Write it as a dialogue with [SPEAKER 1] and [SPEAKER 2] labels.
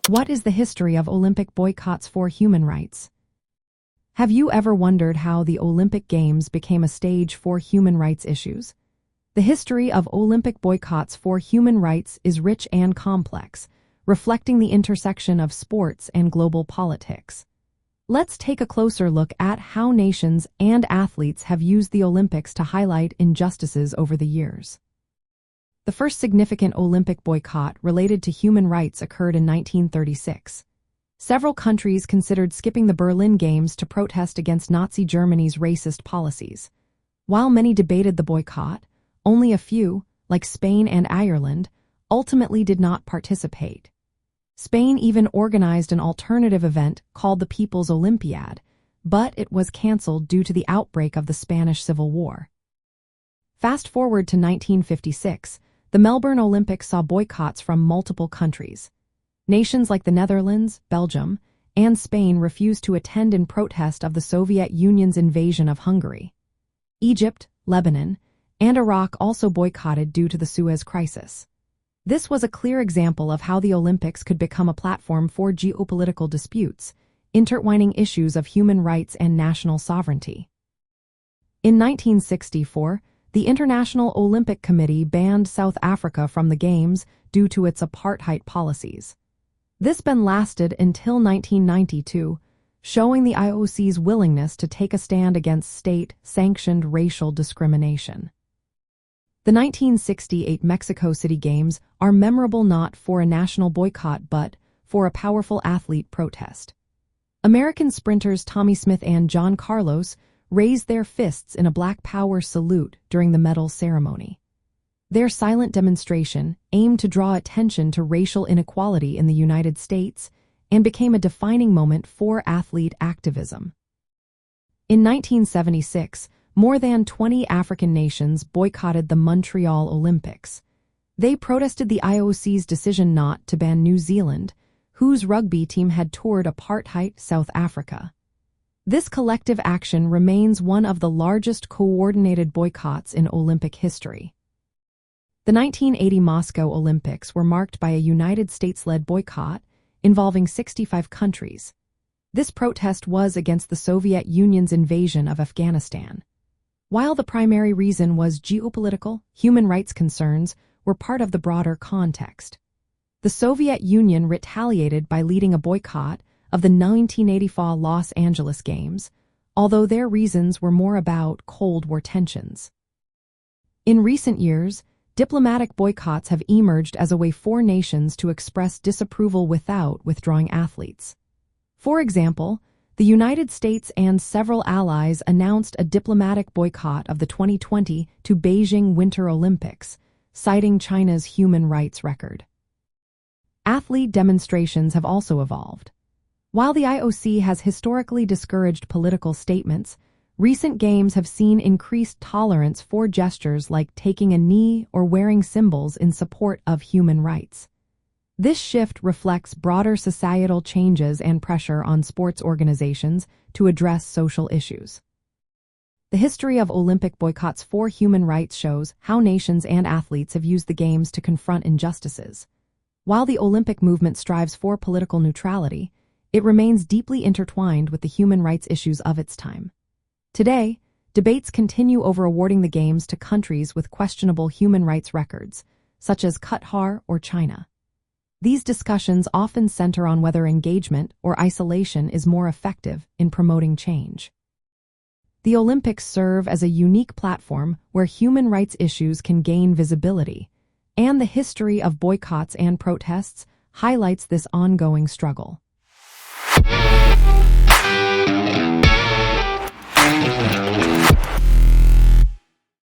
[SPEAKER 1] What is the history of Olympic boycotts for human rights? Have you ever wondered how the Olympic Games became a stage for human rights issues? The history of Olympic boycotts for human rights is rich and complex, reflecting the intersection of sports and global politics. Let's take a closer look at how nations and athletes have used the Olympics to highlight injustices over the years. The first significant Olympic boycott related to human rights occurred in 1936. Several countries considered skipping the Berlin Games to protest against Nazi Germany's racist policies. While many debated the boycott, only a few, like Spain and Ireland, ultimately did not participate. Spain even organized an alternative event called the People's Olympiad, but it was canceled due to the outbreak of the Spanish Civil War. Fast forward to 1956, the Melbourne Olympics saw boycotts from multiple countries. Nations like the Netherlands, Belgium, and Spain refused to attend in protest of the Soviet Union's invasion of Hungary. Egypt, Lebanon, and Iraq also boycotted due to the Suez Crisis. This was a clear example of how the Olympics could become a platform for geopolitical disputes, intertwining issues of human rights and national sovereignty. In 1964, the International Olympic Committee banned South Africa from the Games due to its apartheid policies. This ban lasted until 1992, showing the IOC's willingness to take a stand against state-sanctioned racial discrimination. The 1968 Mexico City Games are memorable not for a national boycott but for a powerful athlete protest. American sprinters Tommie Smith and John Carlos raised their fists in a Black Power salute during the medal ceremony. Their silent demonstration aimed to draw attention to racial inequality in the United States and became a defining moment for athlete activism. In 1976, more than 20 African nations boycotted the Montreal Olympics. They protested the IOC's decision not to ban New Zealand, whose rugby team had toured apartheid South Africa. This collective action remains one of the largest coordinated boycotts in Olympic history. The 1980 Moscow Olympics were marked by a United States-led boycott involving 65 countries. This protest was against the Soviet Union's invasion of Afghanistan. While the primary reason was geopolitical, human rights concerns were part of the broader context. The Soviet Union retaliated by leading a boycott of the 1984 Los Angeles Games, although their reasons were more about Cold War tensions. In recent years, diplomatic boycotts have emerged as a way for nations to express disapproval without withdrawing athletes. For example, the United States and several allies announced a diplomatic boycott of the 2020 to Beijing Winter Olympics, citing China's human rights record. Athlete demonstrations have also evolved. While the IOC has historically discouraged political statements, recent games have seen increased tolerance for gestures like taking a knee or wearing symbols in support of human rights. This shift reflects broader societal changes and pressure on sports organizations to address social issues. The history of Olympic boycotts for human rights shows how nations and athletes have used the Games to confront injustices. While the Olympic movement strives for political neutrality, it remains deeply intertwined with the human rights issues of its time. Today, debates continue over awarding the Games to countries with questionable human rights records, such as Qatar or China. These discussions often center on whether engagement or isolation is more effective in promoting change. The Olympics serve as a unique platform where human rights issues can gain visibility, and the history of boycotts and protests highlights this ongoing struggle.